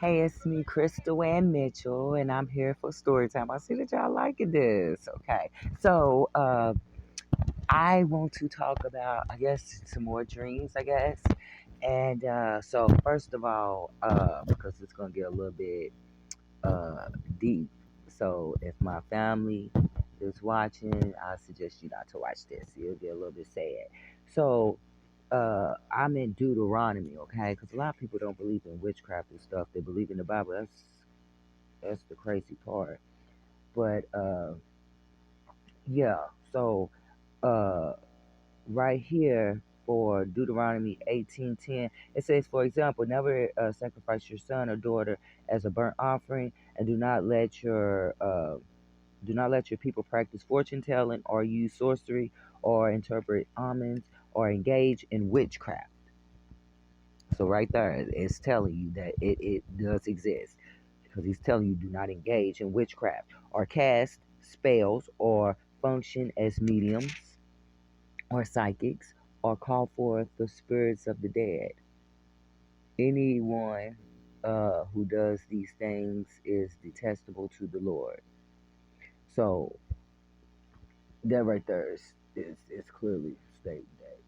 Hey, it's me, Crystal Ann Mitchell, and I'm here for story time. I see that y'all liking this. Okay, so I want to talk about, I guess, some more dreams, I guess. And so, first of all, because it's gonna get a little bit uh, deep, so if my family is watching, I suggest you not to watch this. It'll get a little bit sad. So, I'm in Deuteronomy, okay? Because a lot of people don't believe in witchcraft and stuff. They believe in the Bible. That's the crazy part. But yeah, so uh, right here for Deuteronomy 18:10, it says, for example, never sacrifice your son or daughter as a burnt offering, and do not let your people practice fortune telling or use sorcery or interpret omens or engage in witchcraft. So right there, it's telling you that it does exist because he's telling you do not engage in witchcraft or cast spells or function as mediums or psychics or call forth the spirits of the dead. Anyone who does these things is detestable to the Lord. So that right there is clearly stating that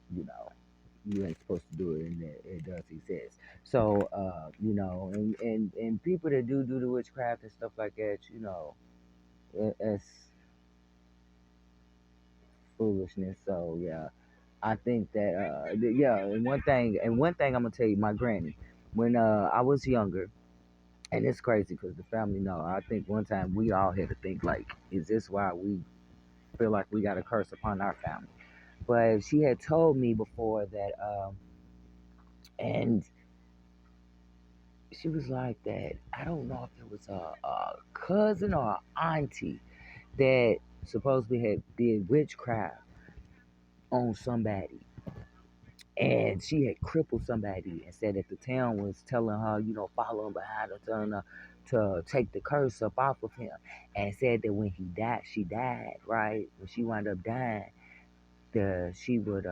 you ain't supposed to do it, and that it does exist. So and people that do the witchcraft and stuff like that, it's foolishness. So yeah, I think that yeah, and one thing I'm gonna tell you, my granny, when I was younger, and it's crazy because the family know. I think one time we all had to think like, is this why we feel like we got a curse upon our family? But she had told me before that, and she was like that. I don't know if it was a cousin or an auntie that supposedly had did witchcraft on somebody, and she had crippled somebody and said that the town was telling her, following behind her, telling her to take the curse up off of him, and said that when he died, she died, right? When she wound up dying, she would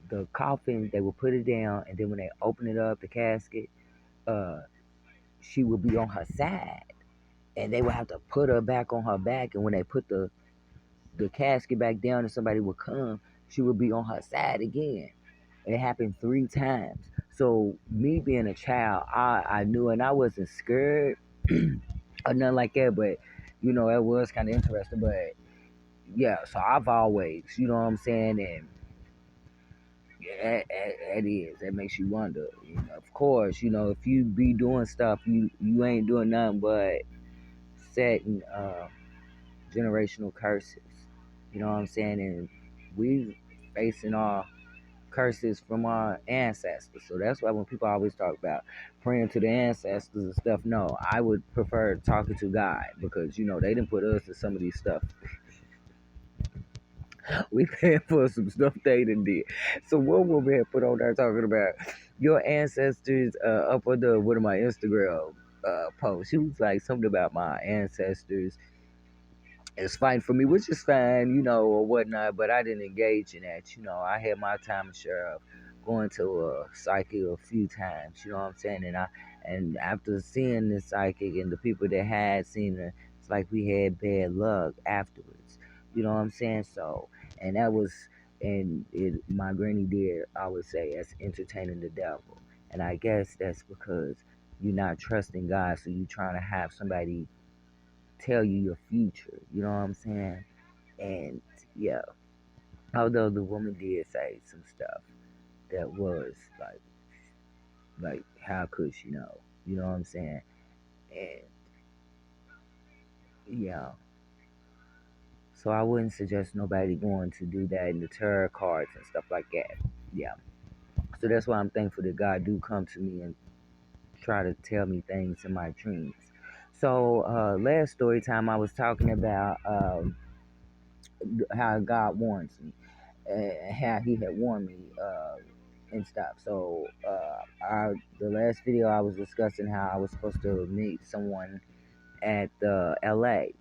the coffin, they would put it down, and then when they open it up, the casket, uh, she would be on her side, and they would have to put her back on her back, and when they put the casket back down and somebody would come, she would be on her side again. It happened 3 times. So me being a child, I knew, and I wasn't scared or nothing like that, but it was kind of interesting. But yeah, so I've always, you know what I'm saying, and yeah, that is that makes you wonder. Of course, if you be doing stuff, you ain't doing nothing but setting generational curses. You know what I'm saying, and we facing our curses from our ancestors. So that's why when people always talk about praying to the ancestors and stuff, no, I would prefer talking to God because they didn't put us in some of these stuff. We paying for some stuff they done did. So one woman had put on there talking about your ancestors up under one of my Instagram posts. She was like something about my ancestors is fighting for me, which is fine, or whatnot. But I didn't engage in that. I had my time share of going to a psychic a few times. You know what I'm saying? And after seeing the psychic and the people that had seen her, it's like we had bad luck afterwards. You know what I'm saying? So, and that was, and my granny did, I would say, as entertaining the devil. And I guess that's because you're not trusting God, so you're trying to have somebody tell you your future. You know what I'm saying? And yeah, although the woman did say some stuff that was like how could she know? You know what I'm saying? And yeah, so I wouldn't suggest nobody going to do that in the tarot cards and stuff like that. Yeah, so that's why I'm thankful that God do come to me and try to tell me things in my dreams. So last story time I was talking about how God warns me and how He had warned me and stuff. So the last video I was discussing how I was supposed to meet someone at the LA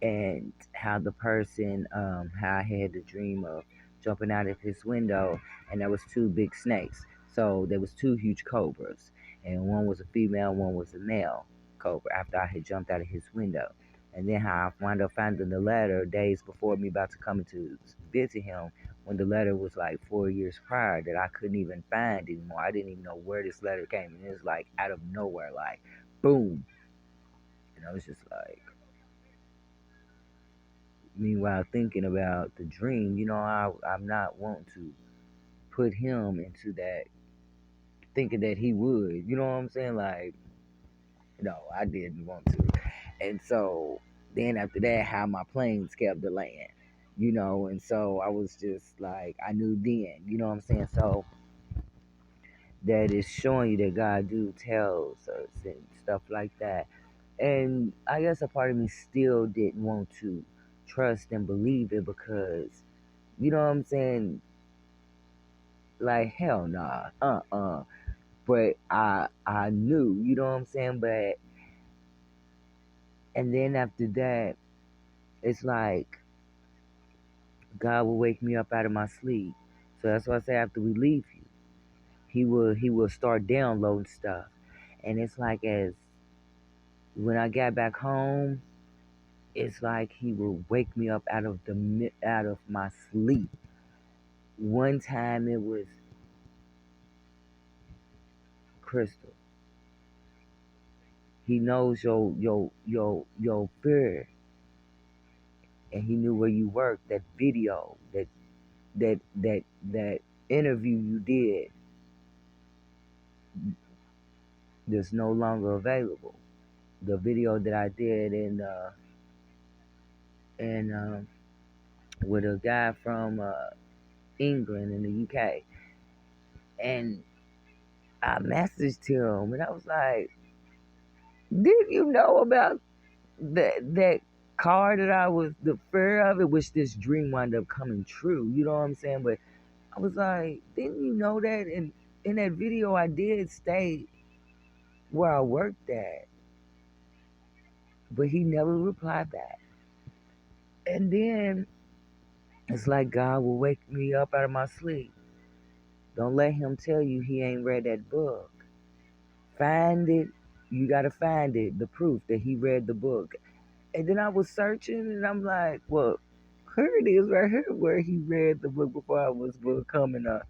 and how the person how I had the dream of jumping out of his window and there was two big snakes. So there was two huge cobras, and one was a female, one was a male cobra. After I had jumped out of his window, and then how I wound up finding the letter days before me about to come to visit him, when the letter was like 4 years prior that I couldn't even find anymore. I didn't even know where this letter came, and it was like out of nowhere, like boom. And I was just like, meanwhile thinking about the dream, I'm not wanting to put him into that, thinking that he would. You know what I'm saying? Like, no, I didn't want to. And so then after that, how my planes kept delaying, and so I was just like, I knew then, you know what I'm saying? So that is showing you that God do tells us and stuff like that. And I guess a part of me still didn't want to trust and believe it because, you know what I'm saying? Like, hell nah, But I knew, you know what I'm saying? But, and then after that, it's like God will wake me up out of my sleep. So that's why I say after we leave you, he will start downloading stuff. And it's like as when I got back home, it's like he will wake me up out of my sleep. One time it was Crystal. He knows your fear, and he knew where you worked. That video, that interview you did, that's no longer available. The video that I did in with a guy from England in the UK, and I messaged him, and I was like, "Did you know about that car that I was the fear of it?" Which this dream wound up coming true. You know what I'm saying? But I was like, "Didn't you know that?" And in that video, I did state where I worked at, but he never replied back. And then it's like God will wake me up out of my sleep. Don't let him tell you he ain't read that book. Find it. You gotta find it, the proof that he read the book. And then I was searching and I'm like, well, here it is right here where he read the book before I was becoming a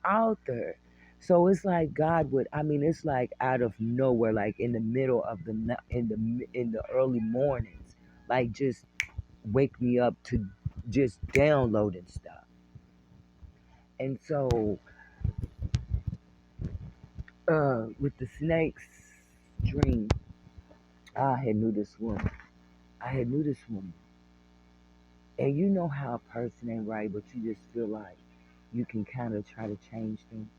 author. So it's like God would, I mean, it's like out of nowhere, like in the middle of in the early mornings, like just wake me up to just downloading stuff. And so with the snakes dream, I had knew this woman. I had knew this woman. And you know how a person ain't right, but you just feel like you can kind of try to change them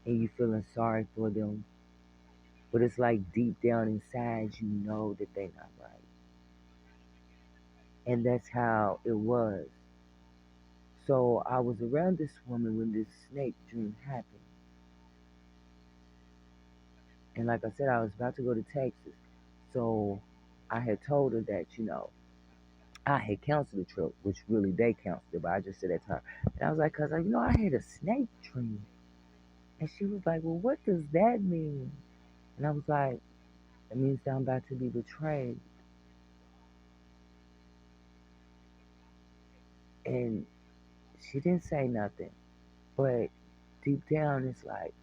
and you feeling sorry for them. But it's like deep down inside, you know that they not right. And that's how it was. So I was around this woman when this snake dream happened. And like I said, I was about to go to Texas. So I had told her that, I had canceled the trip, which really they canceled it, but I just said that to her. And I was like, because, I had a snake dream. And she was like, well, what does that mean? And I was like, it means that I'm about to be betrayed. And she didn't say nothing. But deep down, it's like,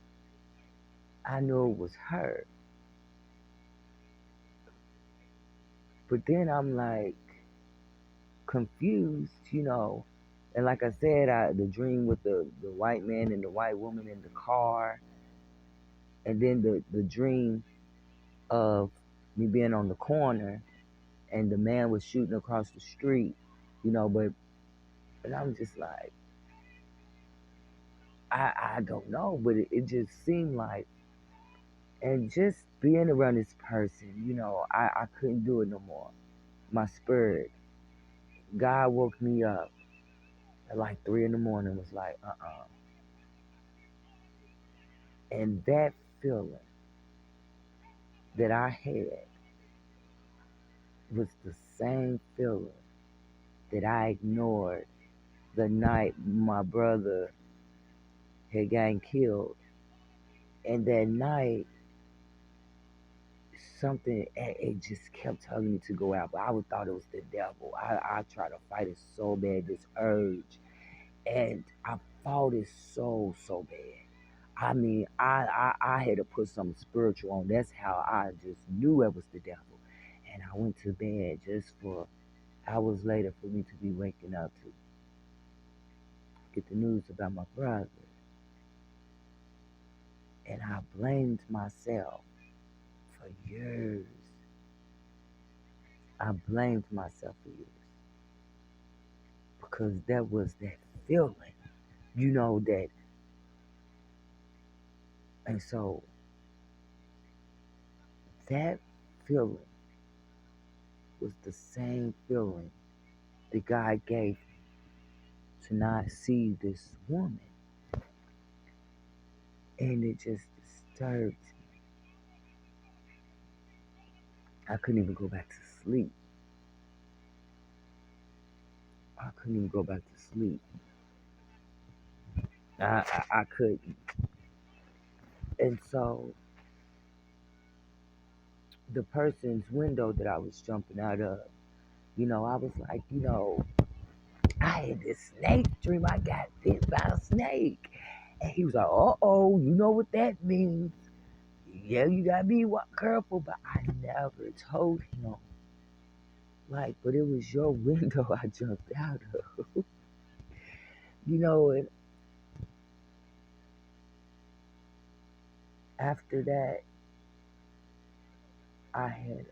I knew it was her. But then I'm like confused, And like I said, the dream with the white man and the white woman in the car. And then the dream of me being on the corner and the man was shooting across the street, but and I'm just like, I don't know, but it just seemed like, and just being around this person, I couldn't do it no more. My spirit, God woke me up at like 3 in the morning, was like, and that feeling that I had was the same feeling that I ignored the night my brother had gotten killed. And that night, something, it just kept telling me to go out, but I would thought it was the devil. I tried to fight it so bad, this urge, and I fought it so bad. I mean, I had to put something spiritual on. That's how I just knew it was the devil. And I went to bed just for hours later for me to be waking up to get the news about my brother. And I blamed myself for years. I blamed myself for years because that was that feeling, that. And so that feeling was the same feeling that God gave me to not see this woman. And it just disturbed me. I couldn't even go back to sleep. I couldn't even go back to sleep. I couldn't. And so the person's window that I was jumping out of, I was like, I had this snake dream. I got bit by a snake. And he was like, uh-oh, you know what that means. Yeah, you gotta be careful. But I never told him. Like, but it was your window I jumped out of. And after that, I had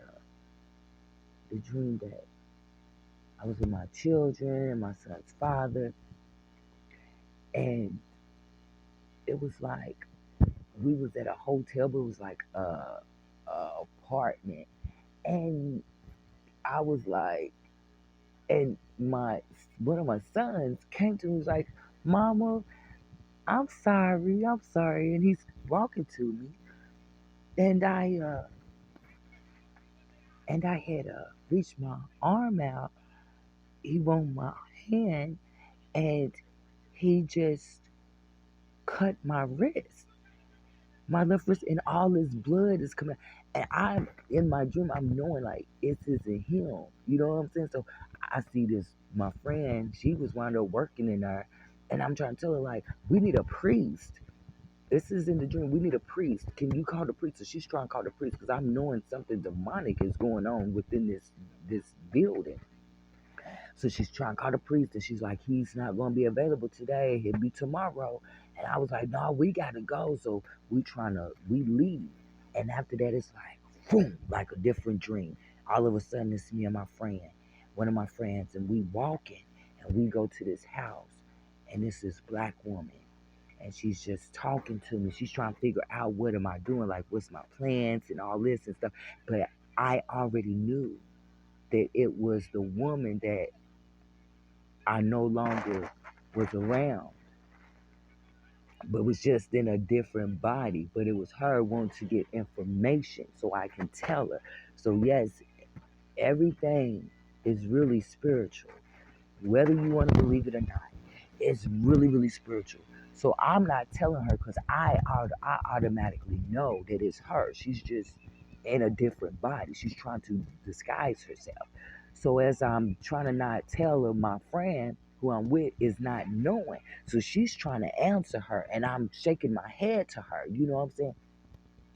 the dream that I was with my children and my son's father. And it was like we was at a hotel, but it was like a apartment. And I was like, and my one of my sons came to me, was like, "Mama, I'm sorry," and he's walking to me, and I had reached my arm out. He wanted my hand, and he just cut my wrist, my left wrist, and all this blood is coming. And I'm in my dream, I'm knowing like this isn't him. You know what I'm saying? So I see this, my friend, she was wound up working in there, and I'm trying to tell her like, we need a priest. This is in the dream. We need a priest. Can you call the priest? So she's trying to call the priest because I'm knowing something demonic is going on within this building. So she's trying to call the priest, and she's like, he's not going to be available today. He'll be tomorrow. And I was like, no, we got to go. So we leave. And after that, it's like, boom, like a different dream. All of a sudden, it's me and my friend, one of my friends, and we walking, and we go to this house, and it's this black woman. And she's just talking to me. She's trying to figure out what am I doing, like what's my plans and all this and stuff. But I already knew that it was the woman that I no longer was around, but was just in a different body. But it was her wanting to get information so I can tell her. So, yes, everything is really spiritual, whether you want to believe it or not. It's really, really spiritual. So, I'm not telling her because I automatically know that it's her. She's just in a different body. She's trying to disguise herself. So as I'm trying to not tell her, my friend who I'm with is not knowing. So she's trying to answer her, and I'm shaking my head to her. You know what I'm saying?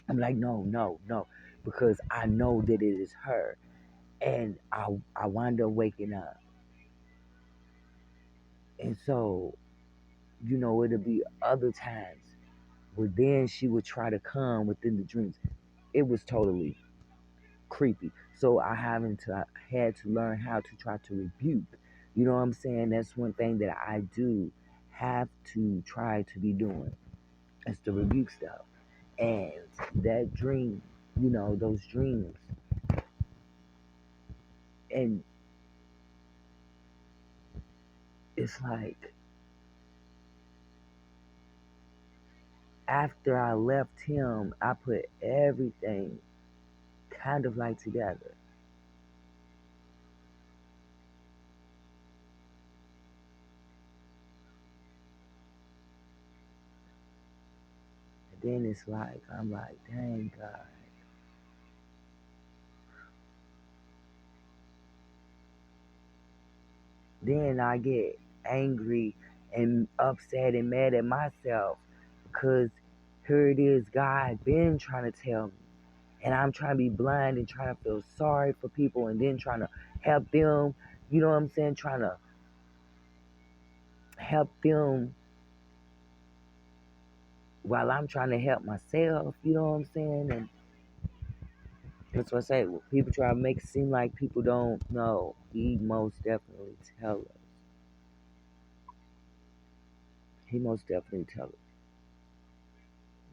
I'm like, no, no, no, because I know that it is her. And I wind up waking up. And so, it'll be other times where then she would try to come within the dreams. It was totally creepy. So I had to learn how to try to rebuke. You know what I'm saying? That's one thing that I do have to try to be doing. Is to rebuke stuff. And that dream, those dreams. And it's like after I left him, I put everything kind of like together. then it's like, I'm like, dang God. Then I get angry and upset and mad at myself because here it is, God been trying to tell me. And I'm trying to be blind and trying to feel sorry for people and then trying to help them. You know what I'm saying? Trying to help them while I'm trying to help myself. You know what I'm saying? And that's what I say. When people try to make it seem like people don't know, he most definitely tell us. He most definitely tell us.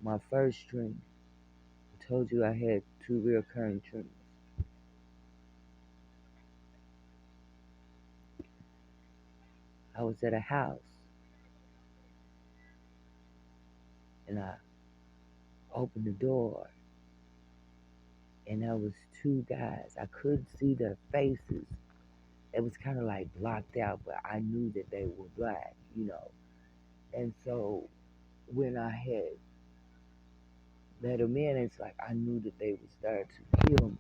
My first dream, I told you I had two recurring dreams. I was at a house and I opened the door and there was two guys. I couldn't see their faces. It was kind of like blocked out, but I knew that they were black, you know. And so when I had let them in, it's like I knew that they was there to kill me.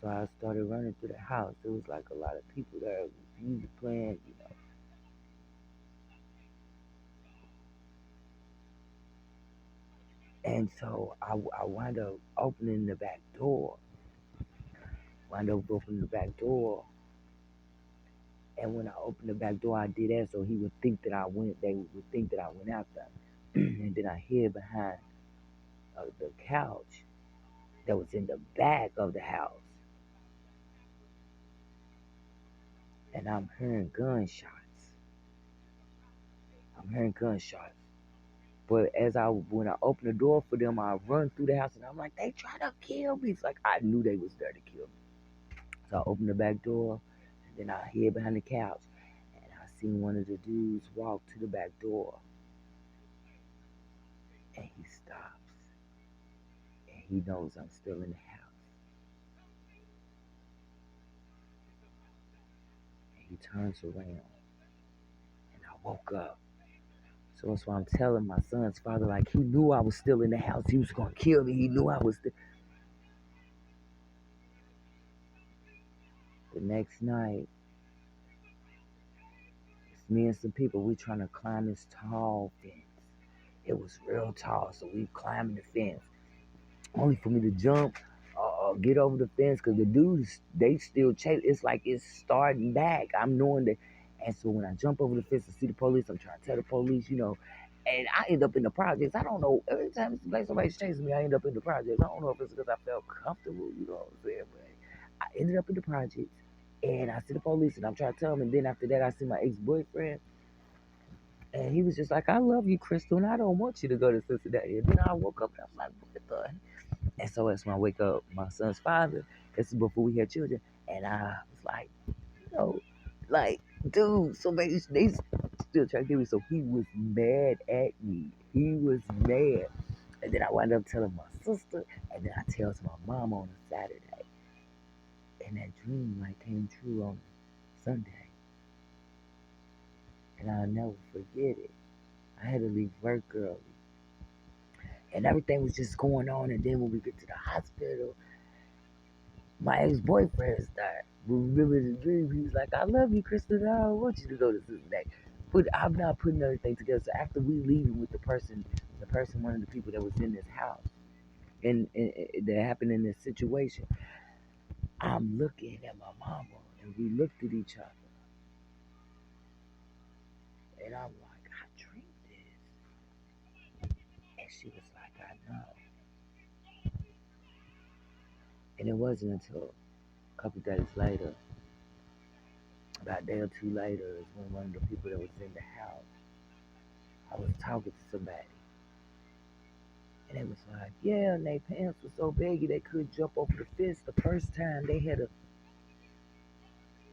So I started running through the house. There was like a lot of people there with music playing, you know. And so I wound up opening the back door. Wound up opening the back door. And when I opened the back door, I did that so he would think that I went. They would think that I went out there. And then I hid behind the couch that was in the back of the house. And I'm hearing gunshots. I'm hearing gunshots. But when I opened the door for them, I run through the house and I'm like, they try to kill me. It's like I knew they was there to kill me. So I opened the back door and then I hid behind the couch and I seen one of the dudes walk to the back door and he stops and he knows I'm still in the house. And he turns around and I woke up. So that's why I'm telling my son's father, like he knew I was still in the house. He was gonna kill me. He knew I was the next night. It's me and some people. We trying to climb this tall fence. It was real tall, so we climbing the fence. Only for me to jump, get over the fence, cause the dudes they still chase. It's like it's starting back. I'm knowing that, and so when I jump over the fence and see the police, I'm trying to tell the police, you know, and I end up in the projects. I don't know. Every time like somebody's chasing me, I end up in the projects. I don't know if it's because I felt comfortable, you know what I'm saying, but I ended up in the projects, and I see the police, and I'm trying to tell them, and then after that, I see my ex-boyfriend. And he was just like, I love you, Crystal, and I don't want you to go to Cincinnati. And then I woke up and I was like, what the? And so that's when I wake up my son's father. This is before we had children. And I was like, you know, like, dude, so they still trying to kill me. So he was mad at me. He was mad. And then I wound up telling my sister. And then I tell to my mom on a Saturday. And that dream like came true on Sunday. And I'll never forget it. I had to leave work early. And everything was just going on. And then when we get to the hospital, my ex-boyfriend started. Remember the dream? He was like, "I love you, Kristen. I don't want you to go to Cincinnati." But I'm not putting everything together. So after we leaving with the person, one of the people that was in this house, and that happened in this situation, I'm looking at my mama, and we looked at each other, and I'm like, "I dreamed this," and she was like, "I know." And it wasn't until a couple days later, about a day or two later, is when one of the people that was in the house, I was talking to somebody, and it was like, yeah, and their pants were so baggy they couldn't jump over the fence the first time they had a.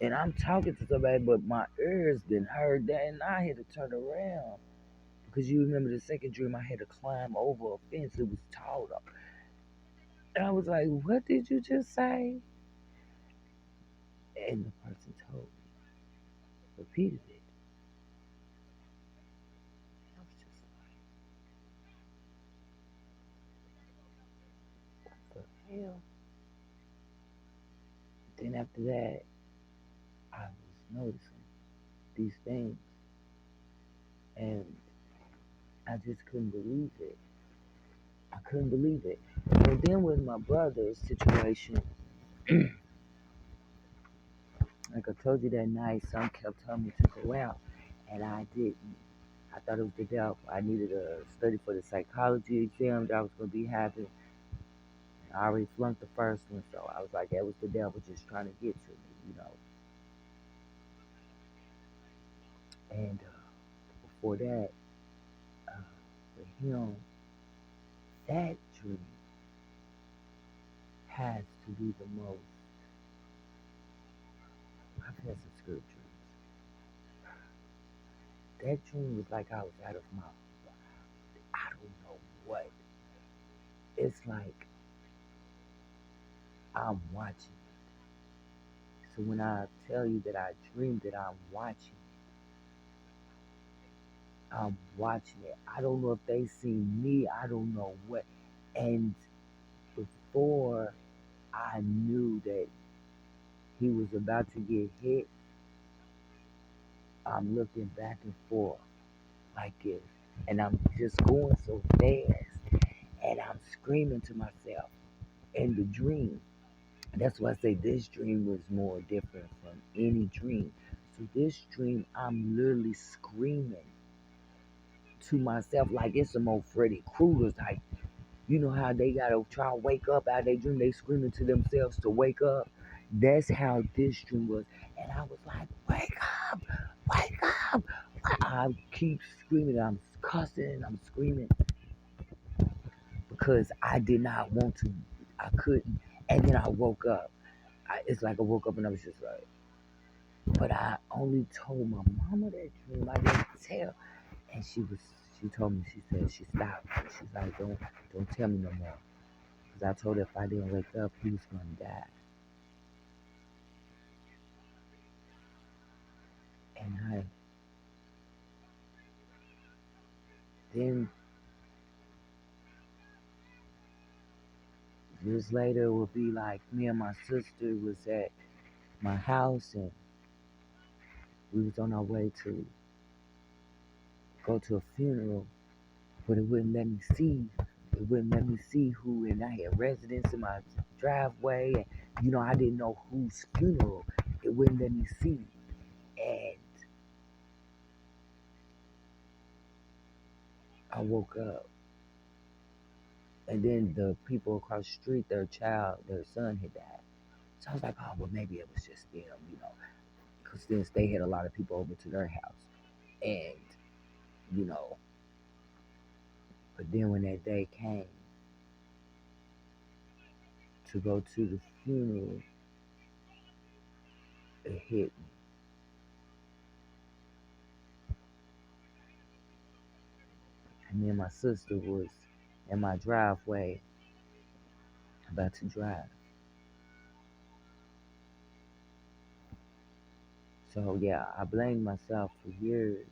And I'm talking to somebody, but my ears didn't hurt that, and I had to turn around because you remember the second dream I had to climb over a fence. It was tall up, and I was like, "What did you just say?" And the person told me, repeated it. I was just hell? Then after that, I was noticing these things, and I just couldn't believe it. I couldn't believe it. And then with my brother's situation, like I told you that night, some kept telling me to go out, and I didn't. I thought it was the devil. I needed a study for the psychology exam that I was going to be having. I already flunked the first one, so I was like, that was the devil just trying to get to me. And before that, uh, for him, that dream has to be the most. I've had some good dreams. That dream was like I was out of my, I don't know what. It's like I'm watching. So when I tell you that I dream that I'm watching it. I don't know if they see me. I don't know what. And before I knew that he was about to get hit, I'm looking back and forth like this. And I'm just going so fast. And I'm screaming to myself in the dream. That's why I say this dream was more different from any dream. So this dream, I'm literally screaming to myself like it's some old Freddy Krueger type. You know how they gotta try to wake up out of their dream, they screaming to themselves to wake up. That's how this dream was. And I was like, wake up, wake up. I keep screaming, I'm cussing and I'm screaming because I did not want to. I couldn't. And then I woke up. It's like I woke up and I was just like, but I only told my mama that dream. I didn't tell. And she told me, she said, she stopped. She's like, don't tell me no more. Because I told her if I didn't wake up, he was going to die. And then years later, it would be like me and my sister was at my house and we was on our way to go to a funeral, but it wouldn't let me see. It wouldn't let me see who, and I had residents in my driveway, and I didn't know whose funeral. It wouldn't let me see, and I woke up, and then the people across the street, their son had died. So I was like, oh, well, maybe it was just them, because since they had a lot of people over to their house, and you know, but then when that day came to go to the funeral, it hit me. And me and my sister was in my driveway about to drive. So yeah, I blamed myself for years.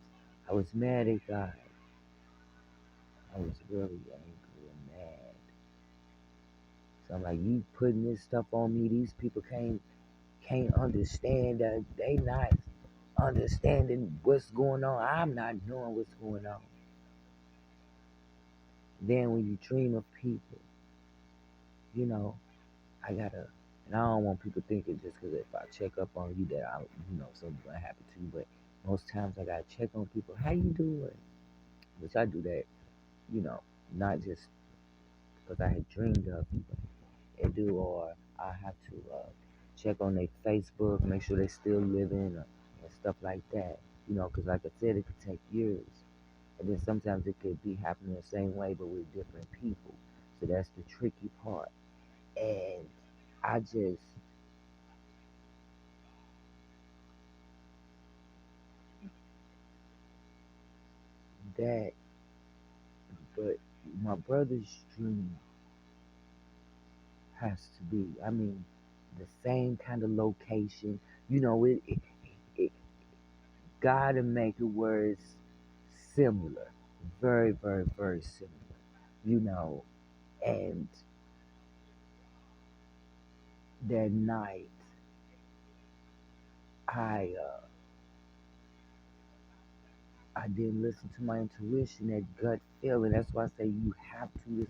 I was mad at God. I was really angry and mad. So I'm like, you putting this stuff on me. These people can't understand that they not understanding what's going on. I'm not knowing what's going on. Then when you dream of people, you know, I gotta, and I don't want people thinking just because if I check up on you that something's gonna happen to you. But most times I gotta check on people. How you doing? Which I do that, you know, not just because I had dreamed of you, but I do, or I have to check on their Facebook, make sure they still living, and stuff like that. Because like I said, it could take years, and then sometimes it could be happening the same way, but with different people. So that's the tricky part. And I just that, but my brother's dream has to be, I mean, the same kind of location. It gotta make it where it's similar, very, very, very similar. You know, and that night, I I didn't listen to my intuition, that gut feeling. That's why I say you have to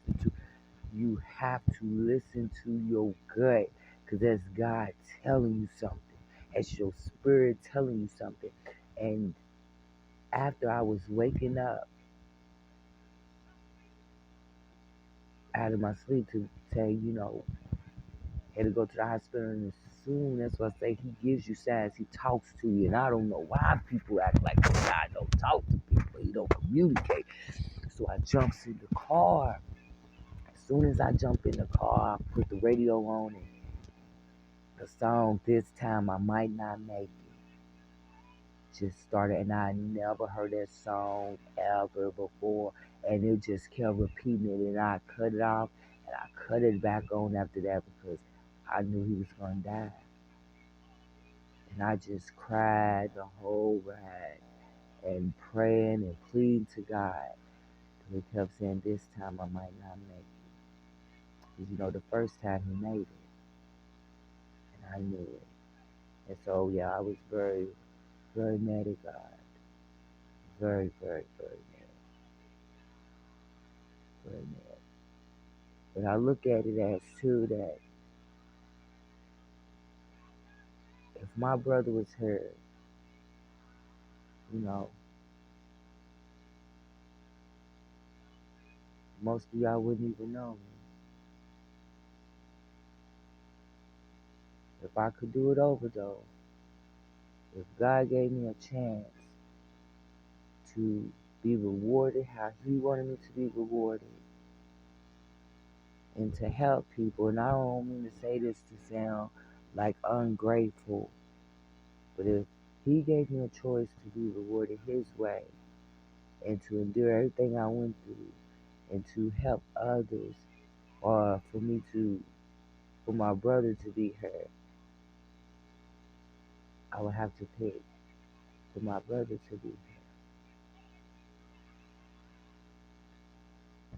listen to your gut, because that's God telling you something. That's your spirit telling you something. And after I was waking up out of my sleep to say, had to go to the hospital, and as soon as I say he gives you signs, he talks to you. And I don't know why people act like God don't talk to people, he don't communicate. So I jumps in the car. As soon as I jump in the car, I put the radio on, and the song "This Time I Might Not Make It" just started, and I never heard that song ever before, and it just kept repeating it, and I cut it off, and I cut it back on after that because I knew he was gonna die. And I just cried the whole ride and praying and pleading to God. He kept saying, "This time I might not make it." Because the first time he made it, and I knew it. And so, yeah, I was very, very mad at God. Very, very, very mad. Very mad. But I look at it as too that if my brother was here, you know, most of y'all wouldn't even know me. If I could do it over though, if God gave me a chance to be rewarded how he wanted me to be rewarded and to help people, and I don't mean to say this to sound like ungrateful, but if he gave me a choice to be rewarded his way and to endure everything I went through and to help others, or for my brother to be hurt, I would have to pick for my brother to be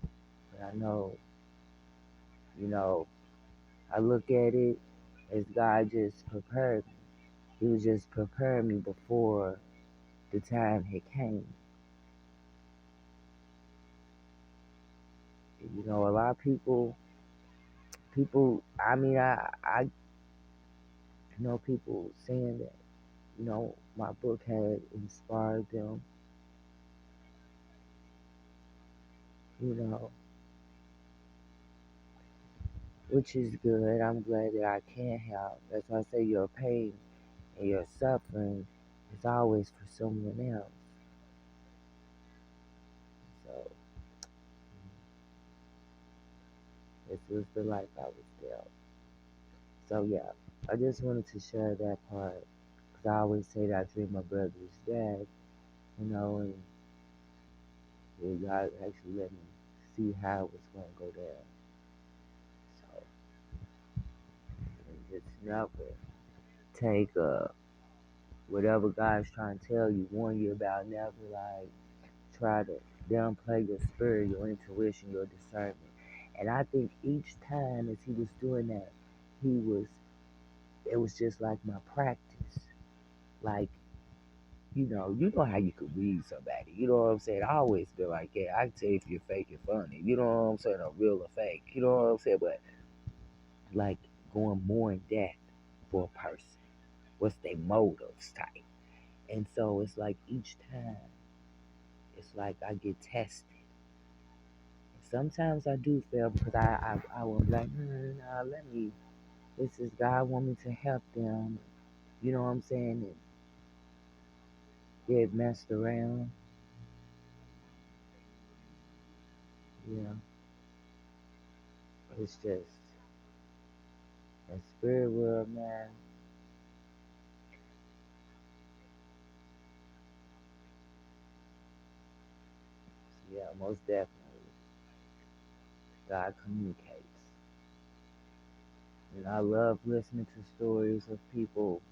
hurt. But I know, you know, I look at it as God just prepared me. He was just preparing me before the time had came. A lot of people, I mean, I know people saying that, my book had inspired them, you know, which is good. I'm glad that I can help. That's why I say your pain and your suffering is always for someone else. So this was the life I was dealt. So yeah, I just wanted to share that part because I always say that I dream my brother is dead, and God actually let me see how it was going to go down. So just never take whatever God's trying to tell you, warn you about. Never like try to downplay your spirit, your intuition, your discernment. And I think each time as he was doing that, he was it was just like my practice. Like, you know how you could read somebody. You know what I'm saying? I always feel like, yeah, I can tell if you're fake and funny. You know what I'm saying? Or real or fake. You know what I'm saying? But like going more in depth for a person. What's their motives type. And so it's like each time, it's like I get tested. Sometimes I do fail because I will be like, nah, this is God want me to help them. You know what I'm saying? And get messed around. Yeah. It's just a spirit world, man. Yeah, most definitely. God communicates. And I love listening to stories of people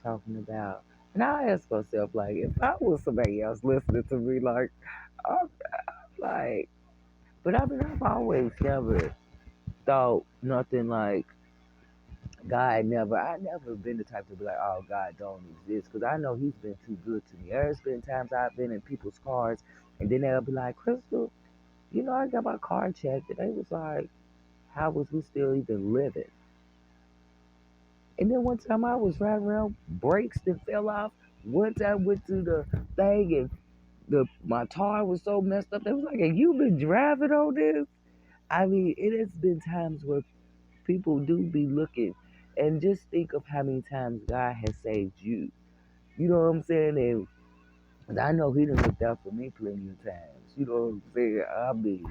talking about. And I ask myself, like, if I was somebody else listening to me, like, I'm like, but I mean, I've always never thought nothing like I never been the type to be like, oh, God don't exist. Because I know he's been too good to me. There's been times I've been in people's cars, and then they'll be like, Crystal, I got my car checked. And they was like, how was we still even living? And then one time I was riding around, brakes that fell off. One time I went to the thing, and my tire was so messed up. They was like, have you been driving on this? I mean, it has been times where people do be looking, and just think of how many times God has saved you. You know what I'm saying? And 'cause I know He done looked out for me plenty of times. You know what I'm saying? I mean,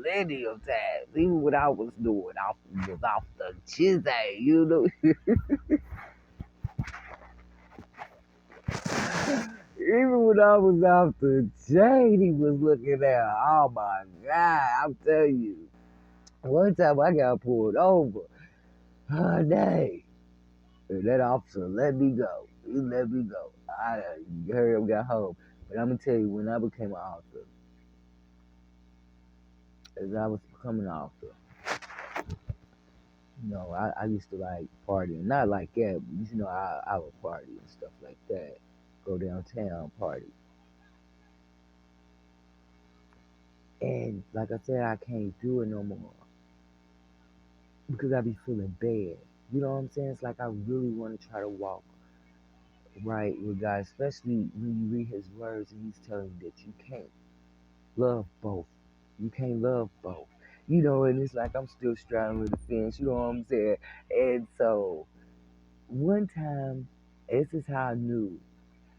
plenty of times. Even what I was doing, I was off the chizzy. Even when I was off the chain, He was looking at. Oh my God! I'm telling you. One time I got pulled over. Oh, dang. And that officer let me go. He let me go. I hurry up, got home. But I'm gonna tell you, when I became an officer, as I was becoming an officer, I used to like partying. Not like that, but I would party and stuff like that. Go downtown, party. And like I said, I can't do it no more because I be feeling bad. You know what I'm saying? It's like I really want to try to walk right with God, especially when you read His words and He's telling you that you can't love both. You can't love both. And it's like I'm still straddling the fence, you know what I'm saying? And so one time, this is how I knew.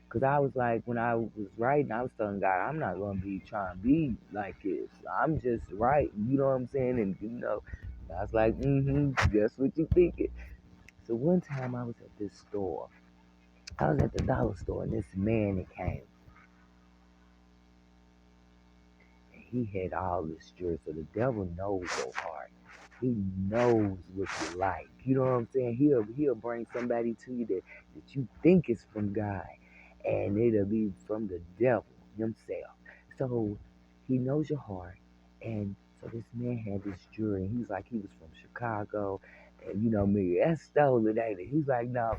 Because I was like, when I was writing, I was telling God, I'm not going to be trying to be like this. I'm just writing, you know what I'm saying? And, I was like, guess what you thinking. So one time I was at this store. I was at the dollar store, and this man that came, and he had all this jewelry. So the devil knows your heart. He knows what you like. You know what I'm saying? He'll bring somebody to you that you think is from God, and it'll be from the devil himself. So he knows your heart, and so this man had this jewelry, and he's like he was from Chicago, and you know me, that's stolen, ain't it? He's like, no,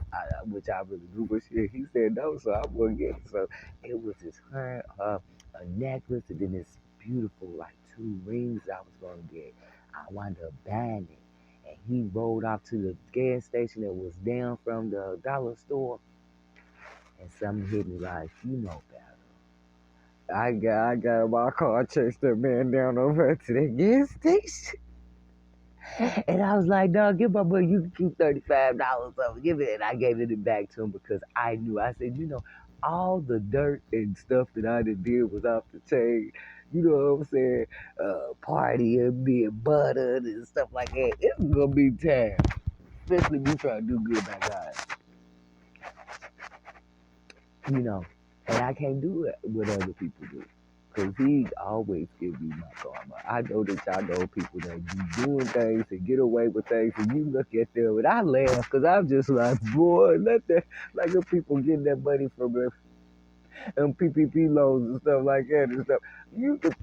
which I really do, but shit, he said no, so I'm gonna get it. So it was his a necklace, and then this beautiful like two rings I was gonna get. I wound up buying it. And he rolled off to the gas station that was down from the dollar store. And something hit me like, you know better. I got in my car, chased that man down over to the gas station. And I was like, dog, give my boy, you can keep $35 of it. Give it. And I gave it back to him because I knew. I said, all the dirt and stuff that I did was off the chain. You know what I'm saying? Partying, being buttered and stuff like that. It's gonna be time. Especially me trying to do good by God. You know. And I can't do it what other people do. Cause he always give me my karma. I know that y'all know people that be doing things and get away with things, and you look at them and I laugh because I'm just like, boy, let that like the people getting that money from them PPP loans and stuff like that and stuff. You could,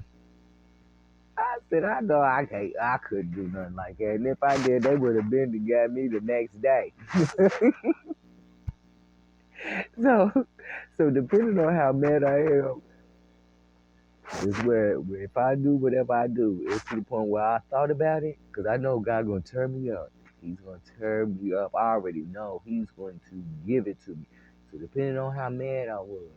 I said, I know I couldn't do nothing like that, and if I did, they would have been to get me the next day. So, so depending on how mad I am, is where if I do whatever I do, it's to the point where I thought about it, because I know God gonna turn me up. He's gonna turn me up. I already know He's going to give it to me. So depending on how mad I was,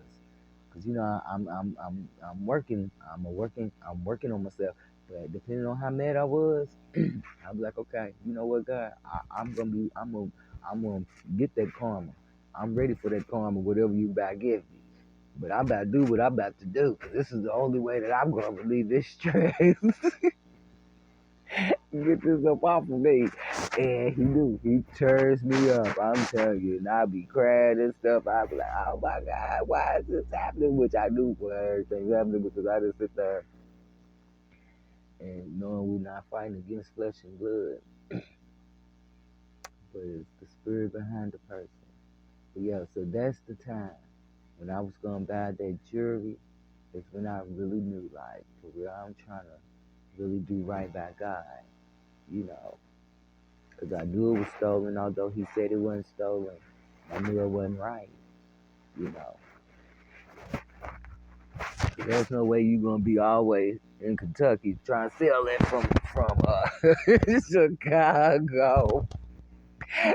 because I'm working on myself. But depending on how mad I was, I'll be like, okay, you know what, God, I'm gonna get that karma. I'm ready for that karma, whatever you about to give me. But I'm about to do what I'm about to do. 'Cause this is the only way that I'm gonna relieve this stress. Get this up off of me. And he do. He turns me up. I'm telling you. And I be crying and stuff. I be like, oh my God, why is this happening? Which I knew why everything's happening because I just sit there and knowing we're not fighting against flesh and blood, but it's the spirit behind the person. But yeah, so that's the time when I was gonna buy that jewelry. Is when I really knew, like, for real, I'm trying to really do right by God, you know. Because I knew it was stolen, although he said it wasn't stolen. I knew it wasn't right, you know. There's no way you're gonna be always in Kentucky trying to sell it from Chicago.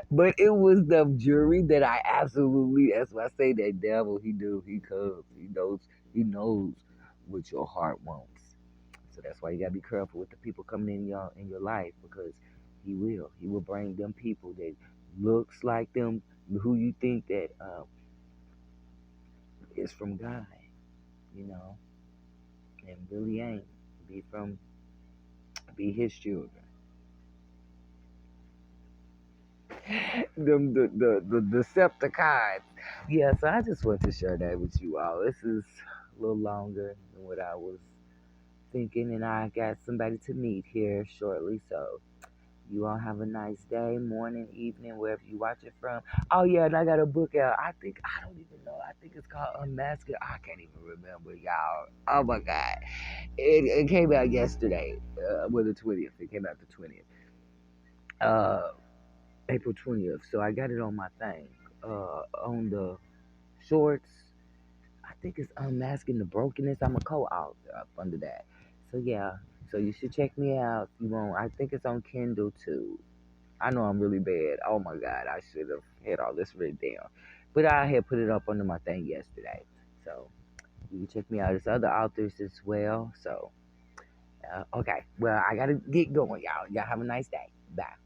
But it was the jury that I absolutely, that's why I say that devil, he comes, he knows what your heart wants. So that's why you gotta be careful with the people coming in your life, because he will bring them people that looks like them, who you think that is from God, you know, and really ain't. Be from be his children. Them the Decepticons. Yeah, so I just want to share that with you all. This is a little longer than what I was thinking, and I got somebody to meet here shortly. So you all have a nice day, morning, evening, wherever you watch it from. Oh yeah, and I got a book out. I don't even know. I think it's called Unmasked. I can't even remember, y'all. Oh my god, it came out yesterday. The 20th. It came out the 20th. Uh, April 20th. So I got it on my thing. On the shorts. I think it's Unmasking the Brokenness. I'm a co-author up under that. So yeah. So you should check me out if you want. I think it's on Kindle too. I know I'm really bad. Oh my God, I should have had all this written down. But I had put it up under my thing yesterday. So you can check me out. There's other authors as well. So, okay. Well, I got to get going, y'all. Y'all have a nice day. Bye.